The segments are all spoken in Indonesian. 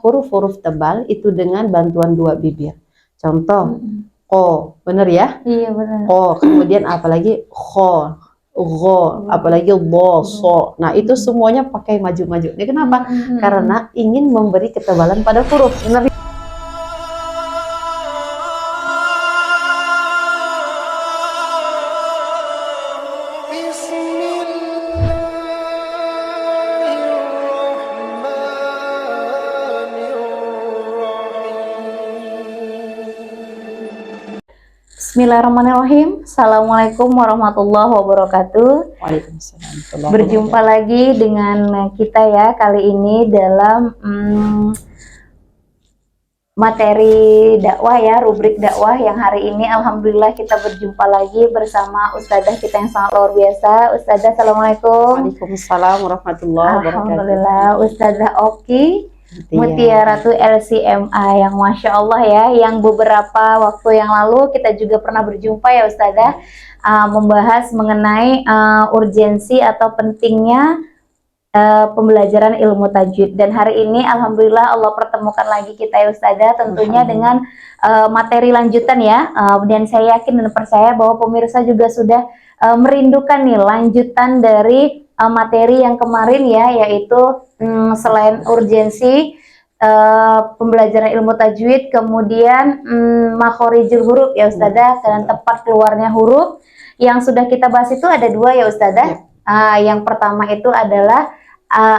huruf-huruf tebal itu dengan bantuan dua bibir. Contoh, ko, bener ya? Iya benar. Ko, kemudian apalagi kho, gho, apalagi bo, so. Nah itu semuanya pakai maju-maju. Ini kenapa? Karena ingin memberi ketebalan pada huruf. Benar? Bismillahirrahmanirrahim. Assalamualaikum warahmatullahi wabarakatuh. Waalaikumsalam. Berjumpa lagi dengan kita ya kali ini dalam materi dakwah ya, rubrik dakwah yang hari ini alhamdulillah kita berjumpa lagi bersama ustadzah kita yang sangat luar biasa. Ustadzah, assalamualaikum. Waalaikumsalam warahmatullahi wabarakatuh. Alhamdulillah, Ustadzah Oki Mutiaratu LCMA yang Masya Allah ya, yang beberapa waktu yang lalu kita juga pernah berjumpa ya Ustadzah, membahas mengenai urgensi atau pentingnya pembelajaran ilmu tajwid. Dan hari ini alhamdulillah Allah pertemukan lagi kita ya Ustadzah, tentunya dengan materi lanjutan ya, dan saya yakin dan percaya bahwa pemirsa juga sudah merindukan nih lanjutan dari materi yang kemarin ya, yaitu selain urgensi pembelajaran ilmu tajwid, kemudian makhorijul huruf ya Ustadzah, dan tepat keluarnya huruf. Yang sudah kita bahas itu ada dua ya Ustadzah. Yang pertama itu adalah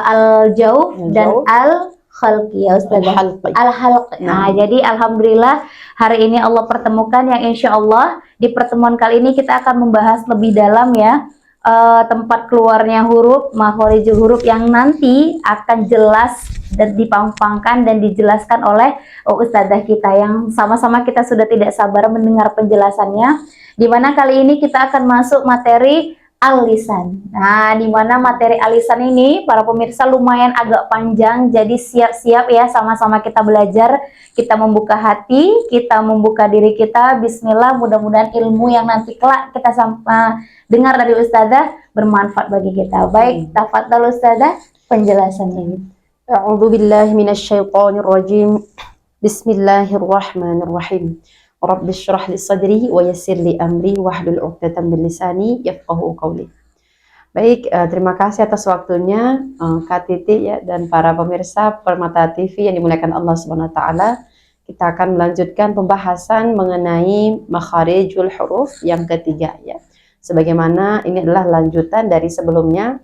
al-jauh dan al-khalqi ya Ustadzah. Al-halq. Nah, jadi alhamdulillah hari ini Allah pertemukan yang insya Allah di pertemuan kali ini kita akan membahas lebih dalam ya, tempat keluarnya huruf, makhorijul huruf yang nanti akan jelas dan dipampangkan dan dijelaskan oleh ustadzah kita yang sama-sama kita sudah tidak sabar mendengar penjelasannya. Dimana kali ini kita akan masuk materi al-lisan. Nah, dimana materi al-lisan ini para pemirsa lumayan agak panjang, jadi siap-siap ya, sama-sama kita belajar, kita membuka hati, kita membuka diri kita. Bismillah, mudah-mudahan ilmu yang nanti kelak kita dengar dari ustadzah bermanfaat bagi kita. Baik, tafadhal ustadzah penjelasannya. A'udzu billahi minasyaitonir rajim. Bismillahirrahmanirrahim. Rabbi syrah li sadri wa yassir li amri wahlul 'uqdatam min lisani yafqahu qawli. Baik, terima kasih atas waktunya Kak Titi ya, dan para pemirsa Permata TV yang dimuliakan Allah Subhanahu wa taala. Kita akan melanjutkan pembahasan mengenai makharijul huruf yang ketiga ya. Sebagaimana ini adalah lanjutan dari sebelumnya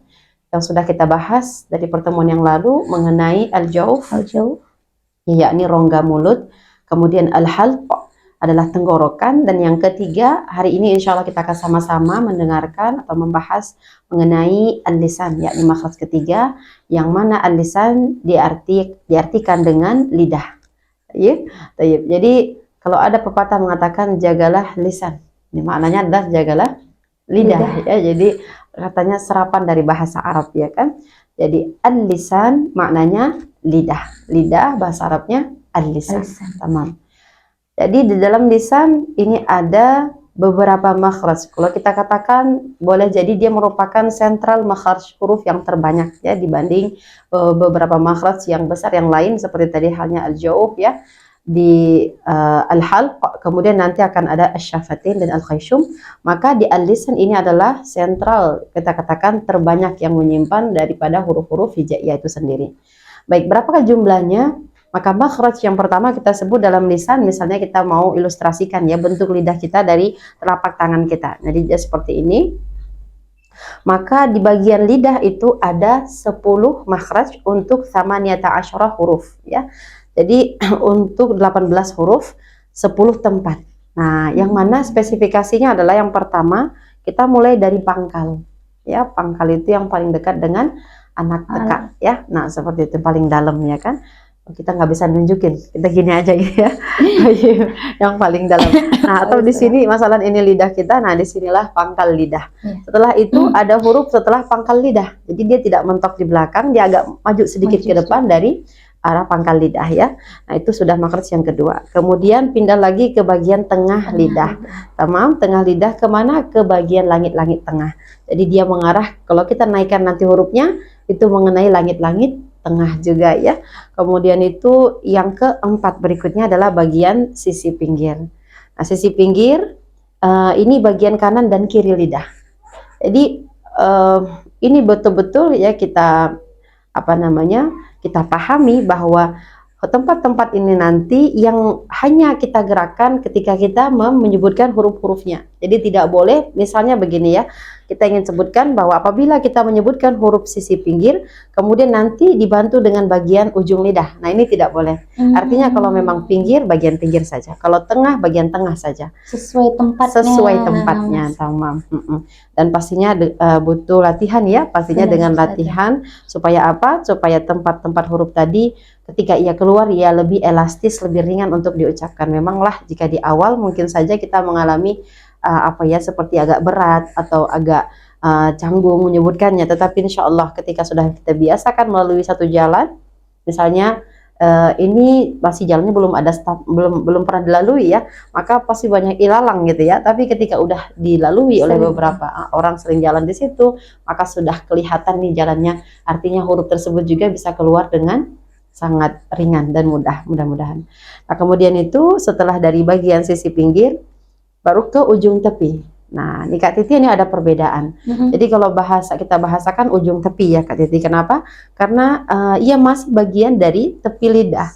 yang sudah kita bahas dari pertemuan yang lalu mengenai al-jauf, yakni rongga mulut, kemudian al-halq adalah tenggorokan, dan yang ketiga hari ini insya Allah kita akan sama-sama mendengarkan atau membahas mengenai al-lisan, yakni makhraj ketiga, yang mana al-lisan diartikan dengan lidah. Ya, jadi kalau ada pepatah mengatakan jagalah lisan, ini maknanya adalah jagalah lidah. Ya, jadi katanya serapan dari bahasa Arab ya kan. Jadi al-lisan maknanya lidah, lidah bahasa Arabnya al-lisan. Tamam. Jadi di dalam lisan ini ada beberapa makhraj. Kalau kita katakan boleh jadi dia merupakan sentral makhraj huruf yang terbanyak ya dibanding beberapa makhraj yang besar yang lain seperti tadi halnya al-jauf ya, di al-halq, kemudian nanti akan ada asy-syafatin dan al-khayshum. Maka di al-lisan ini adalah sentral, kita katakan terbanyak yang menyimpan daripada huruf-huruf hijaiyah itu sendiri. Baik, berapakah jumlahnya? Maka makhraj yang pertama kita sebut dalam lisan, misalnya kita mau ilustrasikan ya bentuk lidah kita dari telapak tangan kita. Jadi dia seperti ini. Maka di bagian lidah itu ada 10 makhraj untuk tsamaniyata asyara huruf ya. Jadi untuk 18 huruf 10 tempat. Nah, yang mana spesifikasinya adalah yang pertama kita mulai dari pangkal. Ya, pangkal itu yang paling dekat dengan anak teka ya. Nah, seperti itu paling dalam ya kan. Kita nggak bisa nunjukin, kita gini aja ya, yang paling dalam. Nah, atau di sini masalah ini lidah kita, nah disinilah pangkal lidah. Setelah itu ada huruf setelah pangkal lidah, jadi dia tidak mentok di belakang, dia agak maju sedikit ke depan dari arah pangkal lidah ya. Nah, itu sudah makhraj yang kedua. Kemudian pindah lagi ke bagian tengah lidah. Tamam, tengah lidah kemana? Ke bagian langit-langit tengah. Jadi dia mengarah, kalau kita naikkan nanti hurufnya itu mengenai langit-langit tengah juga ya. Kemudian itu yang keempat berikutnya adalah bagian sisi pinggir. Nah, sisi pinggir ini bagian kanan dan kiri lidah. Jadi ini betul-betul ya kita kita pahami bahwa tempat-tempat ini nanti yang hanya kita gerakkan ketika kita menyebutkan huruf-hurufnya. Jadi tidak boleh misalnya begini ya, kita ingin sebutkan bahwa apabila kita menyebutkan huruf sisi pinggir, kemudian nanti dibantu dengan bagian ujung lidah. Nah, ini tidak boleh. Artinya kalau memang pinggir, bagian pinggir saja. Kalau tengah, bagian tengah saja. Sesuai tempatnya. Sesuai tempatnya, tamam. Dan pastinya butuh latihan ya, pastinya dengan latihan supaya apa? Supaya tempat-tempat huruf tadi ketika ia keluar ia lebih elastis, lebih ringan untuk diucapkan. Memanglah jika di awal mungkin saja kita mengalami seperti agak berat atau agak canggung menyebutkannya, tetapi insya Allah ketika sudah kita biasakan melalui satu jalan, misalnya ini masih jalannya belum pernah dilalui ya, maka pasti banyak ilalang gitu ya. Tapi ketika udah dilalui oleh beberapa orang sering jalan di situ, maka sudah kelihatan nih jalannya. Artinya huruf tersebut juga bisa keluar dengan sangat ringan dan mudah-mudahan. Nah, kemudian itu setelah dari bagian sisi pinggir baru ke ujung tepi. Nah, nih Kak Titi ini ada perbedaan. Jadi kalau kita bahasakan ujung tepi ya Kak Titi. Kenapa? Karena ia masih bagian dari tepi lidah.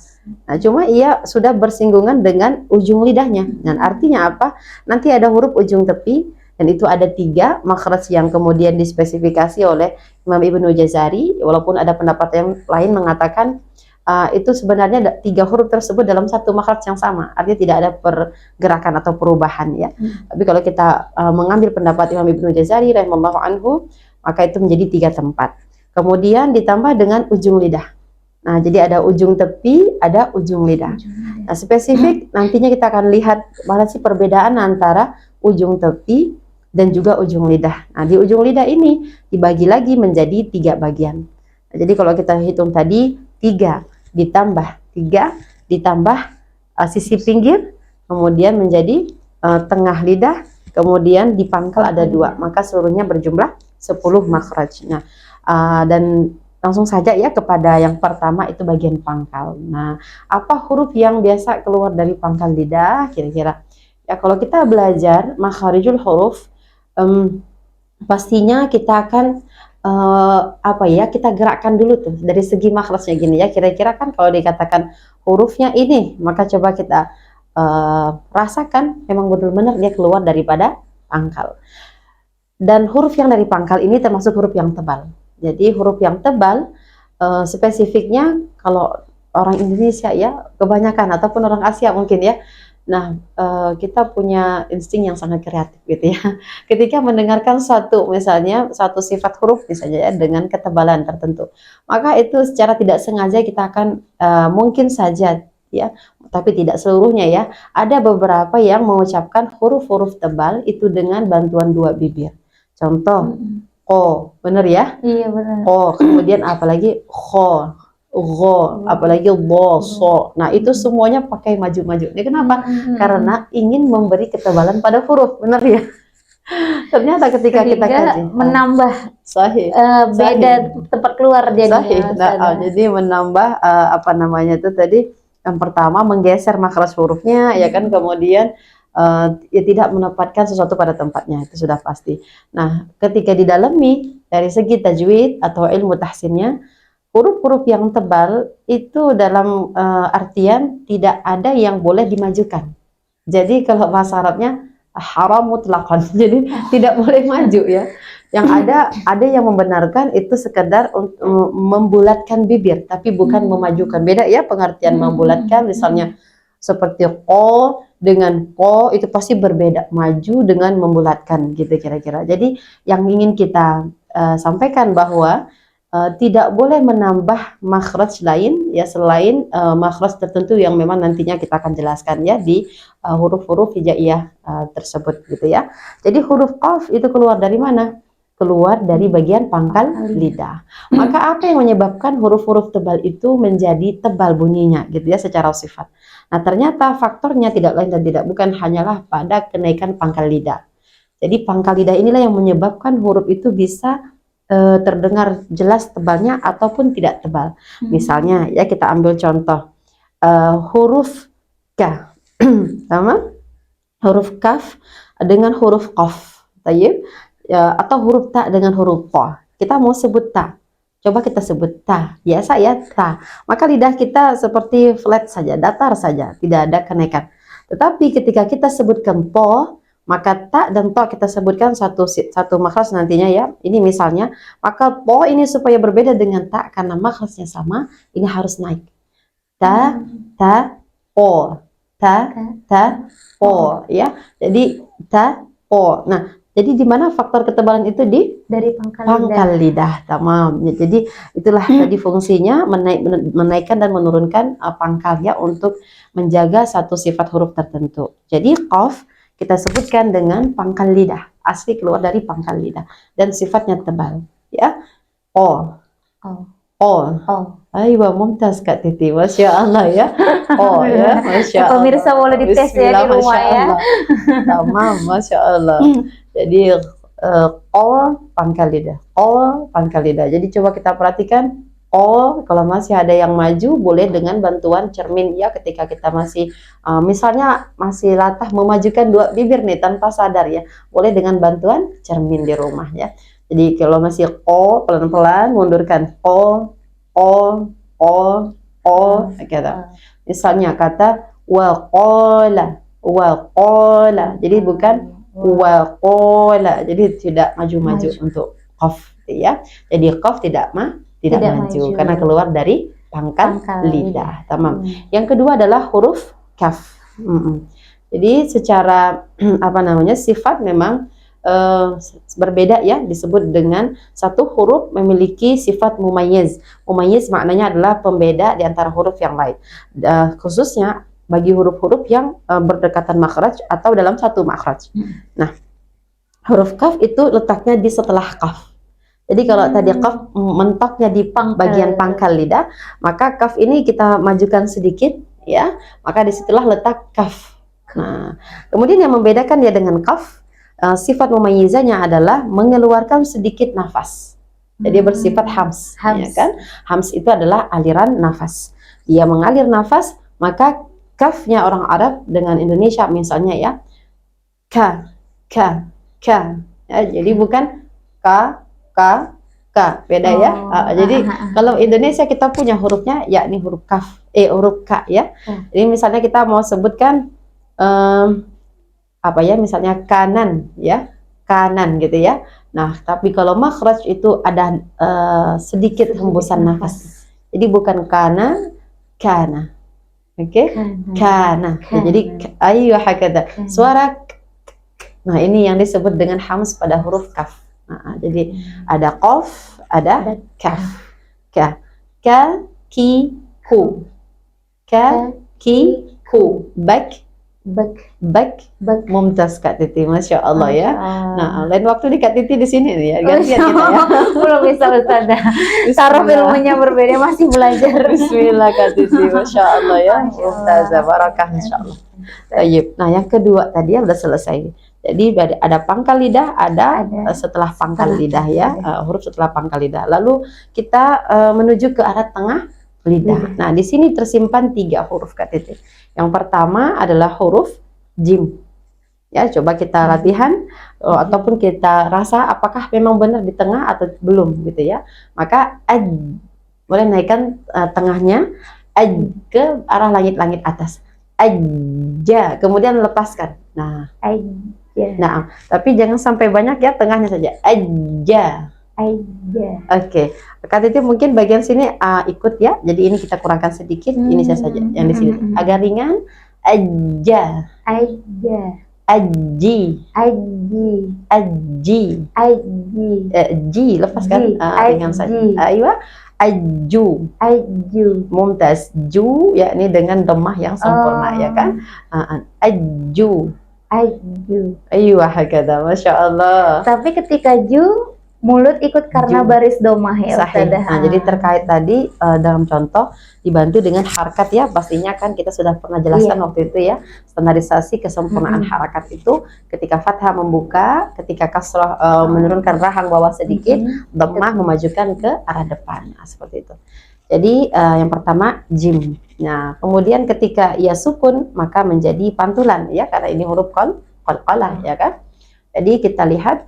Nah, cuma ia sudah bersinggungan dengan ujung lidahnya. Dan artinya apa? Nanti ada huruf ujung tepi dan itu ada 3 makhraj yang kemudian dispesifikasi oleh Imam Ibnu Jazari. Walaupun ada pendapat yang lain mengatakan itu sebenarnya 3 huruf tersebut dalam satu makhraj yang sama, artinya tidak ada pergerakan atau perubahan ya. Tapi kalau kita mengambil pendapat Imam Ibnu Jazari rahimahullahu anhu, maka itu menjadi 3 tempat. Kemudian ditambah dengan ujung lidah. Nah, jadi ada ujung tepi, ada ujung lidah. Nah, spesifik nantinya kita akan lihat mana sih perbedaan antara ujung tepi dan juga ujung lidah. Nah, di ujung lidah ini dibagi lagi menjadi 3 bagian. Nah, jadi kalau kita hitung tadi 3 ditambah 3 ditambah sisi pinggir, kemudian menjadi tengah lidah, kemudian di pangkal ada 2, maka seluruhnya berjumlah 10 makhraj. Nah, dan langsung saja ya kepada yang pertama itu bagian pangkal. Nah, apa huruf yang biasa keluar dari pangkal lidah kira-kira? Ya, kalau kita belajar makharijul huruf, pastinya kita akan kita gerakkan dulu tuh dari segi makhrajnya gini ya. Kira-kira kan kalau dikatakan hurufnya ini, maka coba kita rasakan memang benar-benar dia keluar daripada pangkal. Dan huruf yang dari pangkal ini termasuk huruf yang tebal. Jadi huruf yang tebal spesifiknya kalau orang Indonesia ya kebanyakan ataupun orang Asia mungkin ya. Nah, kita punya insting yang sangat kreatif gitu ya. Ketika mendengarkan misalnya satu sifat huruf misalnya ya dengan ketebalan tertentu, maka itu secara tidak sengaja kita akan mungkin saja ya, tapi tidak seluruhnya ya. Ada beberapa yang mengucapkan huruf-huruf tebal itu dengan bantuan 2 bibir. Contoh, ko, bener ya? Iya benar. Ko, kemudian apalagi kho. Apalagi bo, so. Nah, itu semuanya pakai maju-maju. Ini kenapa? Karena ingin memberi ketebalan pada huruf, benar ya? Ternyata ketika kita kaji menambah beda tempat keluar jadinya. Nah, jadi menambah itu tadi yang pertama menggeser makhraj hurufnya ya kan, kemudian ya tidak menempatkan sesuatu pada tempatnya, itu sudah pasti. Nah, ketika didalami dari segi tajwid atau ilmu tahsinnya, huruf-huruf yang tebal itu dalam artian tidak ada yang boleh dimajukan. Jadi kalau bahasa Arabnya haram mutlaqan, jadi tidak boleh maju ya. Yang ada yang membenarkan itu sekedar untuk membulatkan bibir, tapi bukan memajukan. Beda ya pengertian membulatkan, misalnya seperti ko dengan ko itu pasti berbeda, maju dengan membulatkan gitu kira-kira. Jadi yang ingin kita sampaikan bahwa tidak boleh menambah makhraj lain ya selain makhraj tertentu yang memang nantinya kita akan jelaskan ya di huruf-huruf hijaiyah tersebut gitu ya. Jadi huruf qaf itu keluar dari mana? Keluar dari bagian pangkal lidah. Maka apa yang menyebabkan huruf-huruf tebal itu menjadi tebal bunyinya gitu ya secara sifat. Nah, ternyata faktornya tidak lain dan tidak bukan hanyalah pada kenaikan pangkal lidah. Jadi pangkal lidah inilah yang menyebabkan huruf itu bisa terdengar jelas tebalnya ataupun tidak tebal. Misalnya ya kita ambil contoh huruf K sama huruf kaf dengan huruf qaf. Tayyib. Atau huruf ta dengan huruf ta. Kita mau sebut ta. Coba kita sebut ta. Biasa ya ta. Maka lidah kita seperti flat saja, datar saja, tidak ada kenaikan. Tetapi ketika kita sebutkan po, maka ta dan to kita sebutkan satu makhraj nantinya ya. Ini misalnya, maka po ini supaya berbeda dengan ta karena makhrajnya sama, ini harus naik. Ta, ta, po. Ta, ta, po ya. Jadi ta, po. Nah, jadi di mana faktor ketebalan itu dari pangkal lidah. Tamam. Jadi itulah tadi fungsinya menaikkan dan menurunkan pangkalnya untuk menjaga satu sifat huruf tertentu. Jadi qaf kita sebutkan dengan pangkal lidah, asli keluar dari pangkal lidah dan sifatnya tebal ya. O. Ayo, mumtaz Kak Titi, Masya Allah ya. Oh ya, Masya Allah. Pemirsa boleh dites ya di rumah ya. Tamam, Masya Allah. Jadi pangkal lidah, pangkal lidah. Jadi coba kita perhatikan, kalau masih ada yang maju boleh dengan bantuan cermin ya. Ketika kita masih misalnya masih latah memajukan dua bibir nih tanpa sadar ya, boleh dengan bantuan cermin di rumah ya. Jadi kalau masih pelan-pelan mundurkan gitu. Misalnya kata waqala. Jadi bukan waqala. Jadi tidak maju untuk qaf ya. Jadi qaf tidak maju karena keluar dari pangkal lidah. Tamam. Yang kedua adalah huruf kaf. Jadi secara sifat memang berbeda ya, disebut dengan satu huruf memiliki sifat mumayyiz. Mumayyiz maknanya adalah pembeda di antara huruf yang lain, khususnya bagi huruf-huruf yang berdekatan makhraj atau dalam satu makhraj. Nah, huruf kaf itu letaknya di setelah kaf. Jadi kalau tadi kaf mentoknya di bagian pangkal lidah, maka kaf ini kita majukan sedikit ya, maka disitulah letak kaf. Nah, kemudian yang membedakan dia dengan kaf, sifat mumayyizanya adalah mengeluarkan sedikit nafas. Jadi bersifat hams. Ya kan? Hams itu adalah aliran nafas. Dia mengalir nafas, maka kafnya orang Arab dengan Indonesia misalnya ya, ka. Ya, jadi bukan ka, beda ya. Jadi kalau Indonesia kita punya hurufnya yakni huruf kaf, huruf ka ya. Jadi misalnya kita mau sebutkan misalnya kanan ya, kanan gitu ya. Nah, tapi kalau makhraj itu ada sedikit hembusan nafas. Jadi bukan kana. Oke? Kana. Jadi ayo hakada. Suara nah, ini yang disebut dengan hams pada huruf kaf. Nah, jadi ada qaf, ada kaf. Ka, ki, ku. Ka, ki, ku. Bak, mumtaz Kak Titi, Masya Allah ya. Nah, lain waktu di Kak Titi di sini nih ya, gantian kita ya. Belum bisa Ustazah. Cara ilmunya berbeda, masih belajar. Bismillah Kak Titi, Masya Allah ya. Mumtazah, barakah Insya Allah. Tayyib. Nah, yang kedua tadi ya udah selesai. Jadi ada pangkal lidah, ada setelah pangkal lidah ya, huruf setelah pangkal lidah. Lalu kita menuju ke arah tengah lidah. Nah, di sini tersimpan 3 huruf Kak Titi. Yang pertama adalah huruf jim. Ya, coba kita latihan ataupun kita rasa apakah memang benar di tengah atau belum gitu ya. Maka boleh naikkan tengahnya ke arah langit-langit atas. Aja, kemudian lepaskan. Nah, nah, tapi jangan sampai banyak ya, tengahnya saja. Aja. Oke. Kak Titi mungkin bagian sini ikut ya. Jadi ini kita kurangkan sedikit, ini saja yang di sini. Agak ringan. Aja. Aji. Ji, lepaskan. Ringan saja. Ayo. Aju. Mumtaz. Ju ya, ini dengan domah yang sempurna ya kan. Aju. Ayo hakada, Masya Allah. Tapi ketika ju Mulut ikut karena Jum. baris domah ya Sahih. Ustazah. Nah, jadi terkait tadi dalam contoh dibantu dengan harakat ya, pastinya kan kita sudah pernah jelaskan Iya. waktu itu ya, standarisasi kesempurnaan harakat itu ketika fathah membuka, ketika kasrah menurunkan rahang bawah sedikit, dhammah memajukan ke arah depan. Nah, seperti itu. Jadi yang pertama jim. Nah, kemudian ketika ia sukun maka menjadi pantulan ya, karena ini huruf qalqalah ya kan. Jadi kita lihat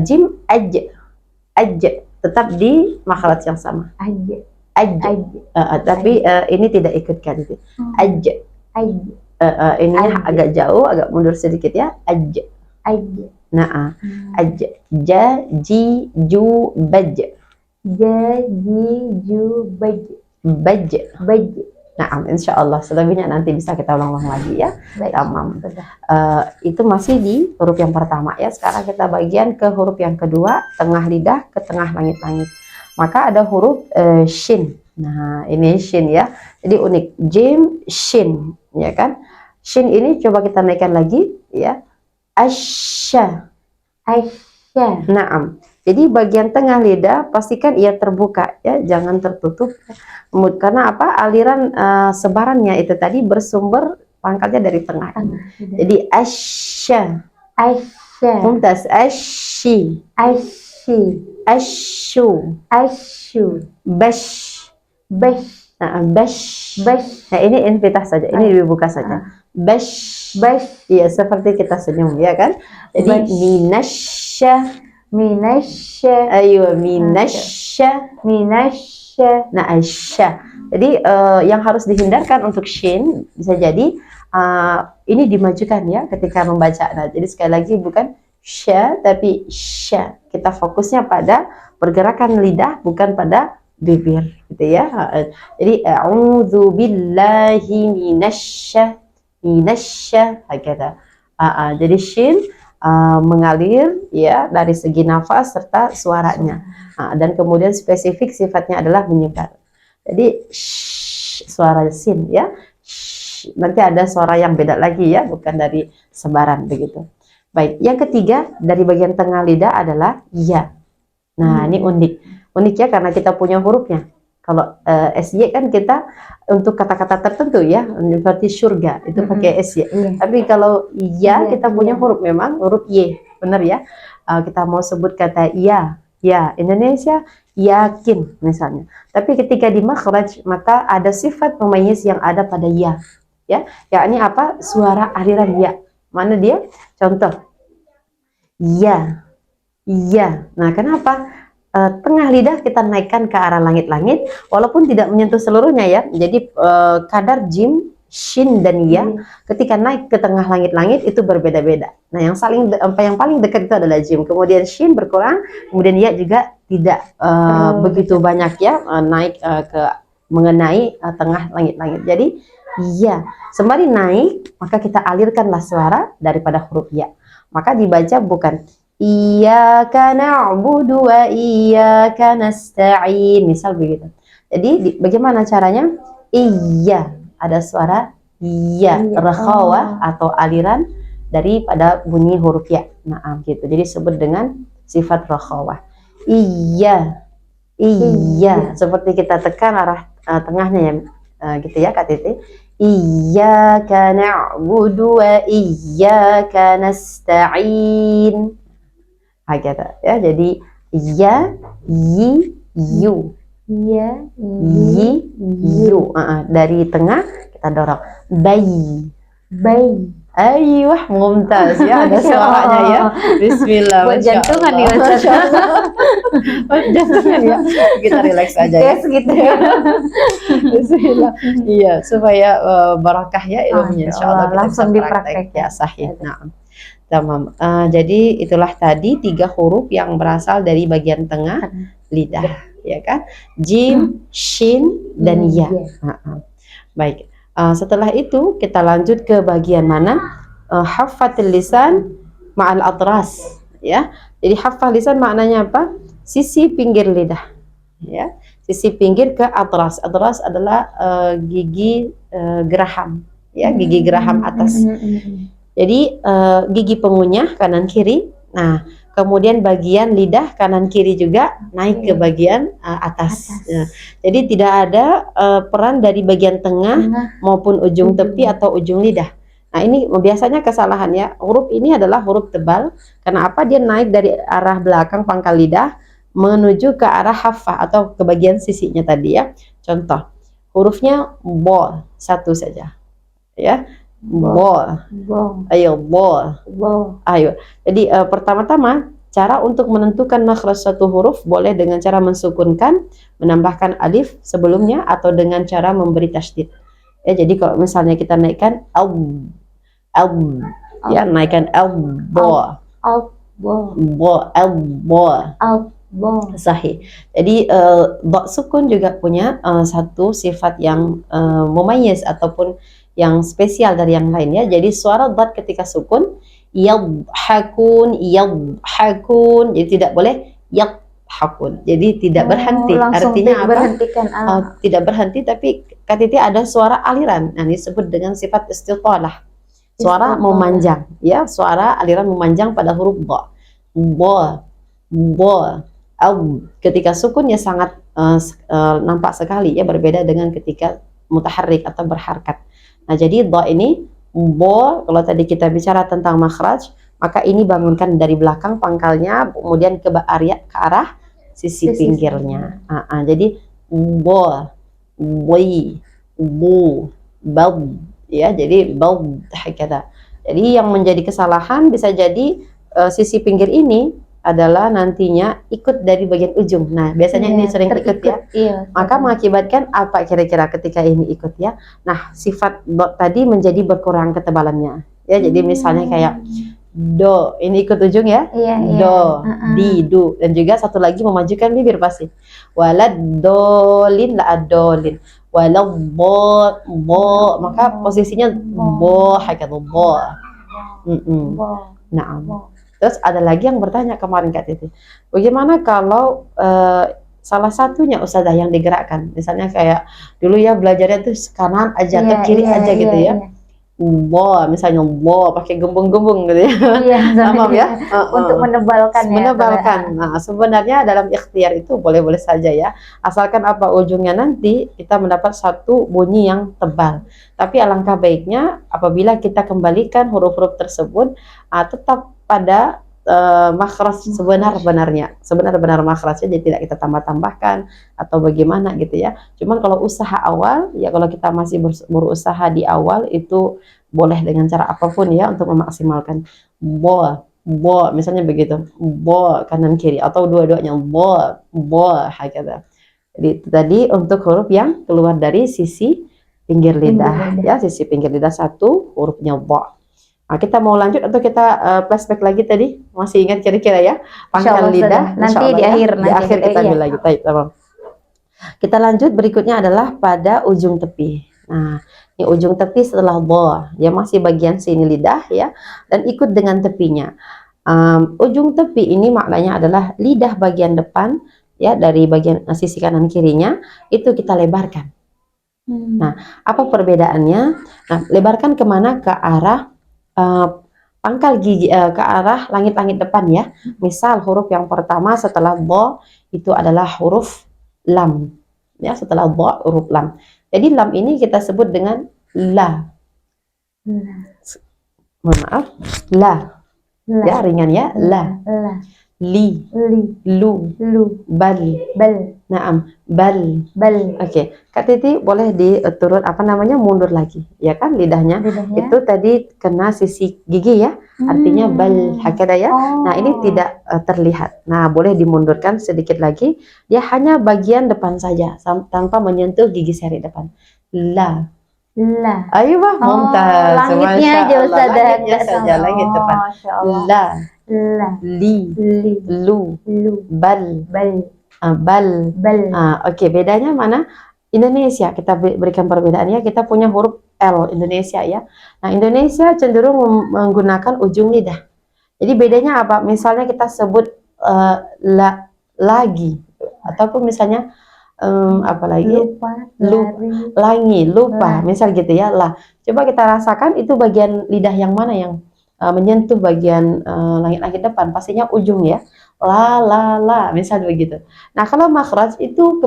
jim aj tetap di makhraj yang sama. Aj. Tapi ini tidak ikut kanji. Aj. Ininya agak jauh, agak mundur sedikit ya. Aj. Nah, aj. Ja, ji, ju, baj. Ja, ji, ju, baj. Baj. Nah, insya Allah selebihnya nanti bisa kita ulang-ulang lagi ya. Tamam. Itu masih di huruf yang pertama ya. Sekarang kita bagian ke huruf yang kedua, tengah lidah ke tengah langit-langit. Maka ada huruf shin. Nah, ini shin ya. Jadi unik, jim, shin, ya kan? Shin ini coba kita naikkan lagi ya. Asya. Naam. Jadi bagian tengah lidah pastikan ia terbuka ya, jangan tertutup. Karena apa? Aliran sebarannya itu tadi bersumber pangkalnya dari tengah. Jadi asya. Mumtaz. Asyi. Asyu. Bash. Nah, bash. Nah, ini infitah saja, ini dibuka saja. Bash. Iya, seperti kita senyum ya kan. Jadi minasya. Ayo minasya. Nah, asya. Jadi yang harus dihindarkan untuk shin bisa jadi ini dimajukan ya ketika membaca. Nah, jadi sekali lagi bukan sya tapi sya. Kita fokusnya pada pergerakan lidah bukan pada bibir gitu ya. Jadi a'udzu billahi minasya hakata. Jadi shin mengalir ya dari segi nafas serta suaranya. Dan kemudian spesifik sifatnya adalah menyebar. Jadi suara sin ya. Nanti ada suara yang beda lagi ya, bukan dari sebaran begitu. Baik, yang ketiga dari bagian tengah lidah adalah ya. Nah, ini unik ya karena kita punya hurufnya. Kalau SY kan kita untuk kata-kata tertentu ya, seperti surga itu pakai SY. Tapi kalau ya kita punya huruf memang huruf Y, benar ya. Kita mau sebut kata ya Indonesia yakin misalnya. Tapi ketika di makhraj maka ada sifat pemayyiz yang ada pada ya, yakni apa? Suara aliran ya. Mana dia? Contoh. Ya. Nah, kenapa? Tengah lidah kita naikkan ke arah langit-langit walaupun tidak menyentuh seluruhnya ya. Jadi kadar jim, shin dan ya ketika naik ke tengah langit-langit itu berbeda-beda. Nah, yang paling dekat itu adalah jim, kemudian shin berkurang, kemudian ya juga tidak begitu banyak ya naik ke mengenai tengah langit-langit. Jadi ya, sembari naik maka kita alirkanlah suara daripada huruf ya. Maka dibaca bukan iyyaka na'budu wa iyyaka nasta'in, misal begitu. Jadi bagaimana caranya? Iya, ada suara iya, rakhawah atau aliran daripada bunyi huruf ya. Nah, gitu. Jadi disebut dengan sifat rakhawah. Iya. Seperti kita tekan arah tengahnya ya, gitu ya Kak Titi. Iyyaka na'budu wa iyyaka nasta'in. Gitu ya. Jadi ya, yi, yu. Ya, yi, yu. Dari tengah kita dorong. Bayi. Aiyah, mumtaz ya, ada suaranya ya. Bismillah. Buat jantungan ya. Jantungan ya. Kita relax aja ya. Gitu ya. Bismillah. Iya, supaya barakah ya ilmunya. Insyaallah kita langsung bisa praktek ya sahih. Nah. Tamam. Jadi itulah tadi 3 huruf yang berasal dari bagian tengah lidah, ya kan? Jim, shin, dan ya. Baik. Setelah itu kita lanjut ke bagian mana? Haffatul lisan ma'al atras, ya. Jadi haffah lisan maknanya apa? Sisi pinggir lidah, ya. Sisi pinggir ke atras. Atras adalah gigi geraham, ya, gigi geraham atas. Jadi gigi pengunyah kanan kiri. Nah, kemudian bagian lidah kanan kiri juga naik ke bagian atas. Nah, jadi tidak ada peran dari bagian tengah maupun ujung tepi atau ujung lidah. Nah, ini biasanya kesalahan ya. Huruf ini adalah huruf tebal. Karena apa? Dia naik dari arah belakang pangkal lidah menuju ke arah hafah atau ke bagian sisinya tadi ya. Contoh, hurufnya bo, satu saja. Ya. Bo. Ayo, bo. Ayo. Jadi pertama-tama cara untuk menentukan makhraj satu huruf boleh dengan cara mensukunkan, menambahkan alif sebelumnya atau dengan cara memberi tasydid. Ya, jadi kalau misalnya kita naikkan al, ya naikkan bo, sahih. Jadi ba sukun juga punya satu sifat yang mumayyiz ataupun yang spesial dari yang lain ya. Jadi suara dad ketika sukun yadhakun, jadi tidak boleh yadhakun. Jadi tidak berhenti. Artinya apa? Tidak berhenti, tapi KTT ada suara aliran. Nah, disebut dengan sifat istitalah. Suara memanjang ya, suara aliran memanjang pada huruf ba. Ba. Ketika sukunnya sangat nampak sekali ya, berbeda dengan ketika mutaharrik atau berharkat. Nah, jadi dha ini bo, kalau tadi kita bicara tentang makhraj, maka ini bangunkan dari belakang pangkalnya kemudian ke arah sisi pinggirnya. Jadi bo, boi, bu, bab ya, jadi bab hakada. Jadi yang menjadi kesalahan bisa jadi sisi pinggir ini adalah nantinya ikut dari bagian ujung. Nah, biasanya ini sering ikut ya. Maka mengakibatkan apa kira-kira ketika ini ikut ya? Nah, sifat do tadi menjadi berkurang ketebalannya. Ya, jadi misalnya kayak do, ini ikut ujung ya. Do, di, du, dan juga satu lagi memajukan bibir pasti. Walad dolin la adolin. Walau bo, maka posisinya bo, hakikat bo. Naam. Terus ada lagi yang bertanya kemarin Kak Titi, bagaimana kalau salah satunya ustazah yang digerakkan, misalnya kayak dulu ya belajarnya tuh kanan aja ke kiri aja gitu ya. Bo, misalnya bo pakai gembung-gembung gitu ya. Tamam ya. Untuk menebalkan ya. Menebalkan. Nah, sebenarnya dalam ikhtiar itu boleh-boleh saja ya. Asalkan apa ujungnya nanti kita mendapat satu bunyi yang tebal. Tapi alangkah baiknya apabila kita kembalikan huruf-huruf tersebut tetap pada makhraj sebenar-benar makhrajnya, jadi tidak kita tambah-tambahkan atau bagaimana gitu ya. Cuman kalau usaha awal ya, kalau kita masih berusaha di awal itu boleh dengan cara apapun ya untuk memaksimalkan bo, misalnya begitu, bo kanan kiri atau dua-duanya bo hakada. Jadi itu tadi untuk huruf yang keluar dari sisi pinggir lidah ya, sisi pinggir lidah satu hurufnya bo. Nah, kita mau lanjut atau kita flashback lagi tadi? Masih ingat kira-kira ya? Pangkal lidah. Nanti di akhir. Di akhir kita ambil lagi. Kita lanjut, berikutnya adalah pada ujung tepi. Nah, ini ujung tepi setelah bo. Ya masih bagian sini lidah ya. Dan ikut dengan tepinya. Ujung tepi ini maknanya adalah lidah bagian depan ya, dari bagian sisi kanan kirinya itu kita lebarkan. Nah, apa perbedaannya? Nah, lebarkan kemana? Ke arah pangkal gigi, ke arah langit-langit depan ya. Misal huruf yang pertama setelah bo itu adalah huruf lam ya, setelah bo huruf lam. Jadi lam ini kita sebut dengan la. Mohon maaf, la. Ya, ringan ya, la. Li, lu, bal, naam, bal. Oke, Kak Titi boleh diturun mundur lagi, ya kan lidahnya itu tadi kena sisi gigi ya, artinya bal hakada ya. Nah, ini tidak terlihat. Nah, boleh dimundurkan sedikit lagi, dia hanya bagian depan saja tanpa menyentuh gigi seri depan. La. Ayo mumtaz. Langitnya aja Ustazah, langitnya saja, langit depan. La. Li, lu, bal. Oke, bedanya mana? Indonesia, kita berikan perbedaannya. Kita punya huruf L Indonesia ya. Nah, Indonesia cenderung menggunakan ujung lidah. Jadi bedanya apa? Misalnya kita sebut lagi, ataupun misalnya lupa, misal gitu ya. Lah, coba kita rasakan itu bagian lidah yang mana yang menyentuh bagian langit-langit depan, pastinya ujung ya. La, misal begitu. Nah, kalau makhraj itu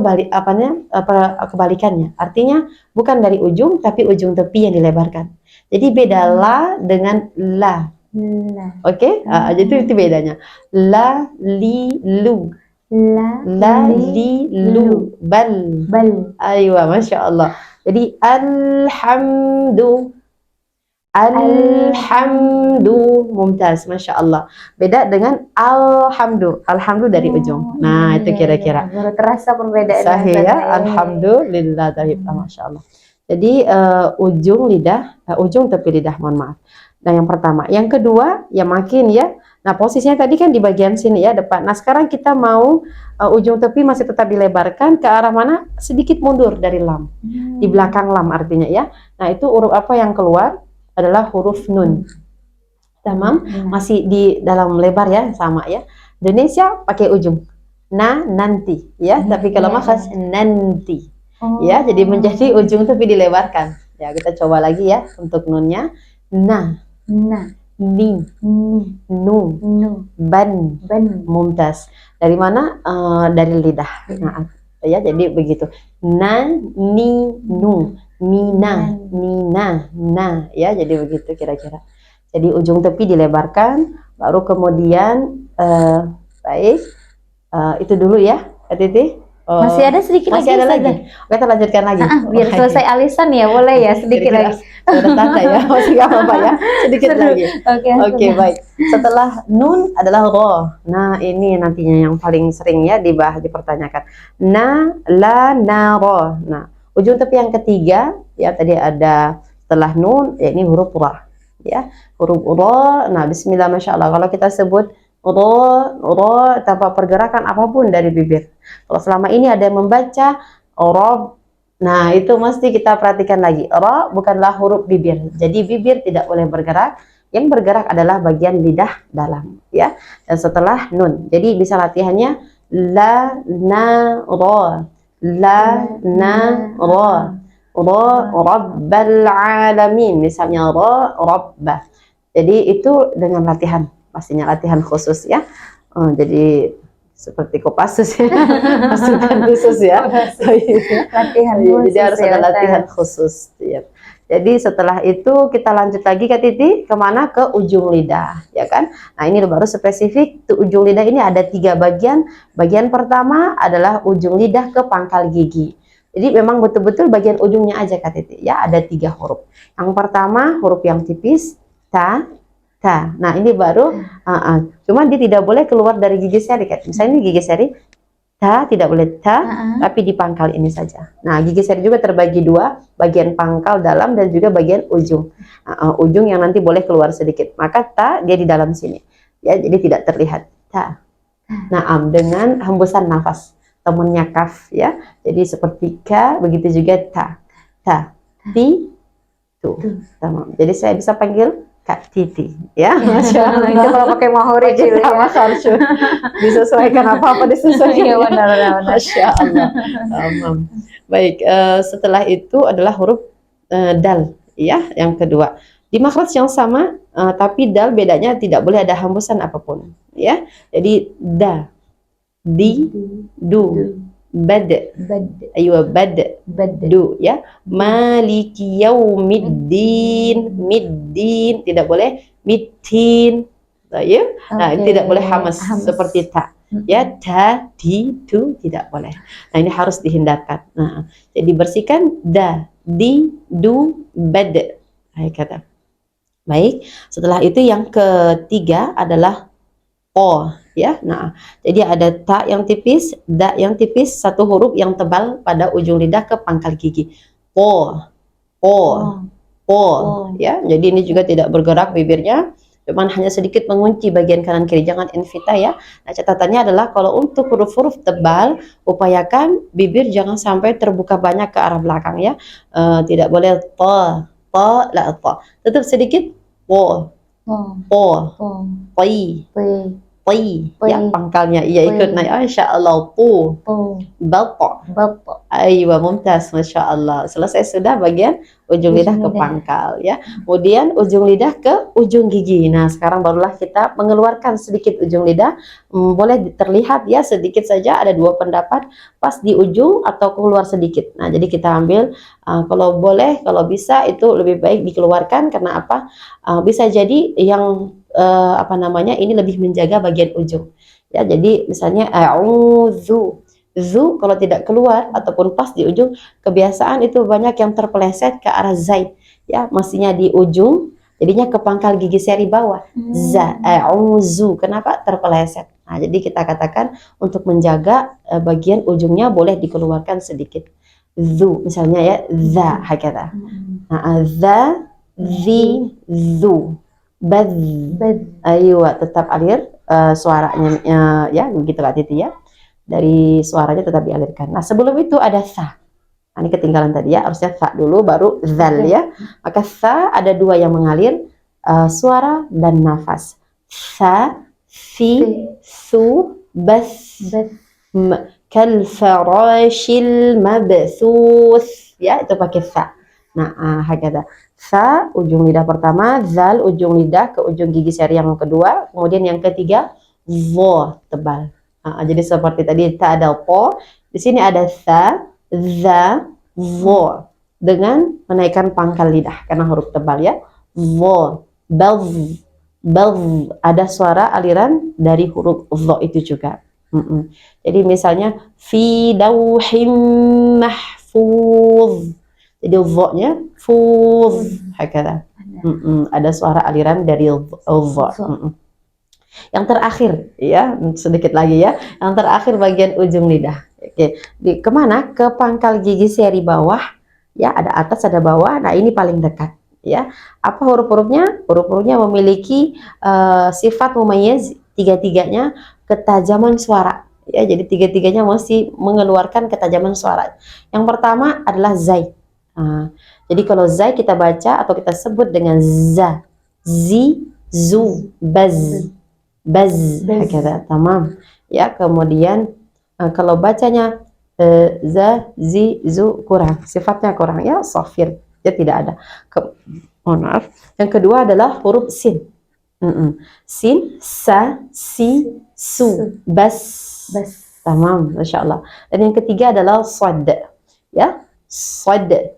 kebalikannya. Artinya bukan dari ujung, tapi ujung tepi yang dilebarkan. Jadi beda la dengan la. La. Oke? Jadi itu bedanya. La, li, lu. La, li, lu. Bal. Aywa, Masya Allah. Jadi alhamdu. Alhamdu, mumtaz, Masya Allah. Beda dengan alhamdu dari ujung. Nah, itu kira-kira. Baru terasa perbedaannya. Sahih ya, alhamdulillah, Masya Allah. Jadi ujung tepi lidah, mohon maaf. Nah, yang pertama. Yang kedua, ya makin ya. Nah, posisinya tadi kan di bagian sini ya, depan. Nah, sekarang kita mau ujung tepi masih tetap dilebarkan ke arah mana? Sedikit mundur dari lam. Di belakang lam artinya ya. Nah, itu huruf apa yang keluar? Adalah huruf nun. Tamam, masih di dalam lebar ya, sama ya. Indonesia pakai ujung. Nanti ya, tapi kalau makhraj nanti. Ya, jadi menjadi ujung tapi dilebarkan. Ya, kita coba lagi ya untuk nunnya. Ni, nu, ban, mumtaz. Dari mana? Dari lidah. Nah, ya, jadi begitu. Ni, nu. Nina, ya, jadi begitu kira-kira. Jadi ujung tepi dilebarkan, baru kemudian baik, itu dulu ya, Titi. Masih ada sedikit masih ada lagi. Kita lanjutkan lagi. Biar selesai alisan ya, boleh ya sedikit lagi. Sudah tanda ya, masih nggak apa-apa ya, sedikit lagi. Oke, baik. Setelah nun adalah ro. Nah, ini nantinya yang paling sering ya dipertanyakan. La, na, ro. Nah, ujung tepi yang ketiga ya, tadi ada setelah nun, ya ini huruf ra ya, huruf ra. Nah, bismillah, Masya Allah, kalau kita sebut ra tanpa pergerakan apapun dari bibir. Kalau selama ini ada yang membaca rob, nah itu mesti kita perhatikan lagi, ra bukanlah huruf bibir, jadi bibir tidak boleh bergerak. Yang bergerak adalah bagian lidah dalam ya. Dan setelah nun, jadi bisa latihannya la, na, ra. La, na, ra. Ra, rabbal alamin, misalnya ra, rabbah. Jadi itu dengan latihan, pastinya latihan khusus ya. Jadi seperti Kopassus ya, pasukan khusus ya. Latihan khusus. Jadi harus ada latihan khusus. Ya. Jadi setelah itu kita lanjut lagi ke Titi, kemana? Ke ujung lidah, ya kan? Nah, ini baru spesifik. Tuh, ujung lidah ini ada 3 bagian. Bagian pertama adalah ujung lidah ke pangkal gigi. Jadi memang betul-betul bagian ujungnya aja Kak Titi. Ya, ada 3 huruf. Yang pertama huruf yang tipis, ta. Nah, ini baru, cuman dia tidak boleh keluar dari gigi seri. Misalnya ini gigi seri, ta tidak boleh ta, tapi di pangkal ini saja. Nah, gigi seri juga terbagi 2, bagian pangkal dalam dan juga bagian ujung. Ujung yang nanti boleh keluar sedikit. Maka ta dia di dalam sini. Ya, jadi tidak terlihat. Ta. Naam, dengan hembusan nafas. Temennya kaf ya. Jadi seperti ka, begitu juga ta. Ti, tu. Tamam. Jadi saya bisa panggil Kak Titi, ya, Masya Allah. Itu kalau pakai mahuri kita harus disesuaikan, apa-apa disesuaikan. Iya, benar. Masya Allah. Baik, setelah itu adalah huruf dal, ya, yang kedua. Di makhraj yang sama, tapi dal bedanya tidak boleh ada hembusan apapun, ya. Jadi da, di, du. Bad, ayo bad, du ya. Maliki yaumiddin, middin tidak boleh, mitin, ya. Nah, ini tidak boleh hamas seperti ta, ya, ta, di, tu tidak boleh. Nah, ini harus dihindarkan. Nah, jadi bersihkan da, di, du, bad. Kata. Baik. Setelah itu yang ketiga adalah o. Ya, nah, jadi ada ta yang tipis, da yang tipis, satu huruf yang tebal pada ujung lidah ke pangkal gigi. O, ya. Jadi ini juga tidak bergerak bibirnya, cuman hanya sedikit mengunci bagian kanan kiri, jangan invita ya. Nah, catatannya adalah kalau untuk huruf-huruf tebal, upayakan bibir jangan sampai terbuka banyak ke arah belakang ya. Tidak boleh ta, tetap sedikit. Ti, ya pangkalnya iya ikut naik. Masya Allah bata. Aywa mumtaz, Masya Allah. Selesai sudah bagian ujung lidah ke pangkal ya. Kemudian ujung lidah ke ujung gigi. Nah sekarang barulah kita mengeluarkan sedikit ujung lidah. Boleh terlihat ya sedikit saja, ada dua pendapat, pas di ujung atau keluar sedikit. Nah jadi kita ambil kalau boleh, kalau bisa itu lebih baik dikeluarkan. Karena apa? Bisa jadi yang apa namanya ini lebih menjaga bagian ujung ya. Jadi misalnya a'udzu, zu kalau tidak keluar ataupun pas di ujung, kebiasaan itu banyak yang terpeleset ke arah zai ya, mestinya di ujung jadinya ke pangkal gigi seri bawah za, a'udzu. Kenapa terpeleset? Nah jadi kita katakan untuk menjaga bagian ujungnya boleh dikeluarkan sedikit. Zu misalnya ya, za hakata. Nah za, zi, zu, bad. Ayo tetap alir suaranya ya begitu Kak Titi ya, dari suaranya tetap dialirkan. Nah sebelum itu ada sa. Nah, ini ketinggalan tadi ya, harusnya sa dulu baru zal ya. Maka sa ada dua yang mengalir, suara dan nafas. Sa, si, su, bas, kal farashil mabthus ya, itu pakai sa. Nah hakada. Sa ujung lidah pertama, zal ujung lidah ke ujung gigi seri yang kedua, kemudian yang ketiga vo tebal. Jadi seperti tadi ta ada po, di sini ada sa, za, vo dengan menaikkan pangkal lidah karena huruf tebal ya. Vo, belz, belz, ada suara aliran dari huruf vo itu juga. Jadi misalnya fi dauhim mahfuz. Jadi vo-nya fuz hakala. Ada suara aliran dari vo. Yang terakhir ya, sedikit lagi ya. Yang terakhir bagian ujung lidah. Oke, kemana? Ke pangkal gigi seri bawah ya, ada atas ada bawah. Nah ini paling dekat ya. Apa huruf-hurufnya? Huruf-hurufnya memiliki sifat mumayyiz, tiga-tiganya ketajaman suara ya. Jadi tiga-tiganya masih mengeluarkan ketajaman suara. Yang pertama adalah zai. Jadi kalau zai kita baca atau kita sebut dengan za, zi, zu, baz, baz, hakada, tamam. Ya, kemudian kalau bacanya za, zi, zu kurang, sifatnya kurang ya, safir, ya tidak ada. Mohon maaf. Yang kedua adalah huruf sin. Sin, sa, si, su, bas, tamam, Masya Allah. Dan yang ketiga adalah sad, ya, sad.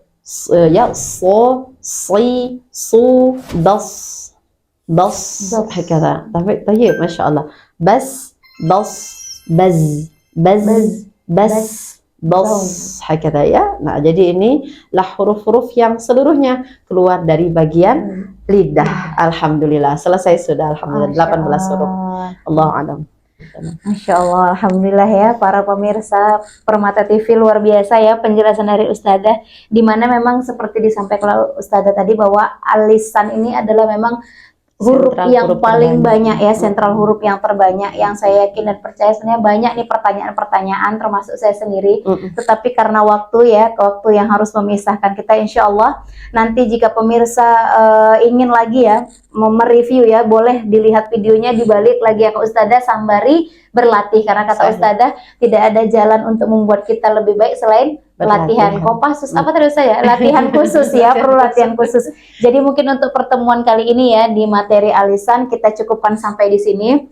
Ya so si su das هكذا. طيب ما شاء الله. بس بص بز بز بس bos hakada ya. Nah jadi ini lah huruf-huruf yang seluruhnya keluar dari bagian lidah. Alhamdulillah selesai sudah. Alhamdulillah 18 huruf. Allahu a'lam. Masya Allah, Alhamdulillah ya para pemirsa Permata TV, luar biasa ya penjelasan dari Ustadzah, dimana memang seperti disampaikan oleh Ustadzah tadi bahwa alisan ini adalah memang huruf yang paling banyak ya, sentral huruf yang terbanyak, yang saya yakin dan percaya sebenarnya banyak nih pertanyaan-pertanyaan termasuk saya sendiri, tetapi karena waktu ya, waktu yang harus memisahkan kita, insya Allah nanti jika pemirsa ingin lagi ya mereview ya, boleh dilihat videonya, dibalik lagi ya ke Ustadzah sembari berlatih, karena kata Ustadzah tidak ada jalan untuk membuat kita lebih baik selain latihan Kopassus apa tadi saya latihan khusus ya, perlu latihan khusus. Jadi mungkin untuk pertemuan kali ini ya di materi alisan kita cukupkan sampai di sini.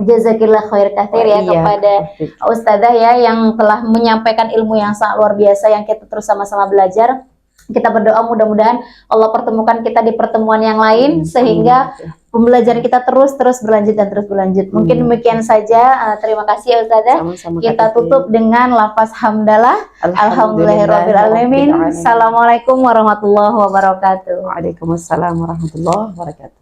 Jazakillah khair katsir ya kepada Ustadzah ya yang telah menyampaikan ilmu yang sangat luar biasa yang kita terus sama-sama belajar. Kita berdoa mudah-mudahan Allah pertemukan kita di pertemuan yang lain sehingga pembelajaran kita terus berlanjut dan terus berlanjut. Mungkin demikian saja. Terima kasih ya Ustadzah. Kita tutup dengan lafaz hamdalah. Alhamdulillahirabbil alamin. Assalamualaikum warahmatullahi wabarakatuh. Waalaikumsalam warahmatullahi wabarakatuh.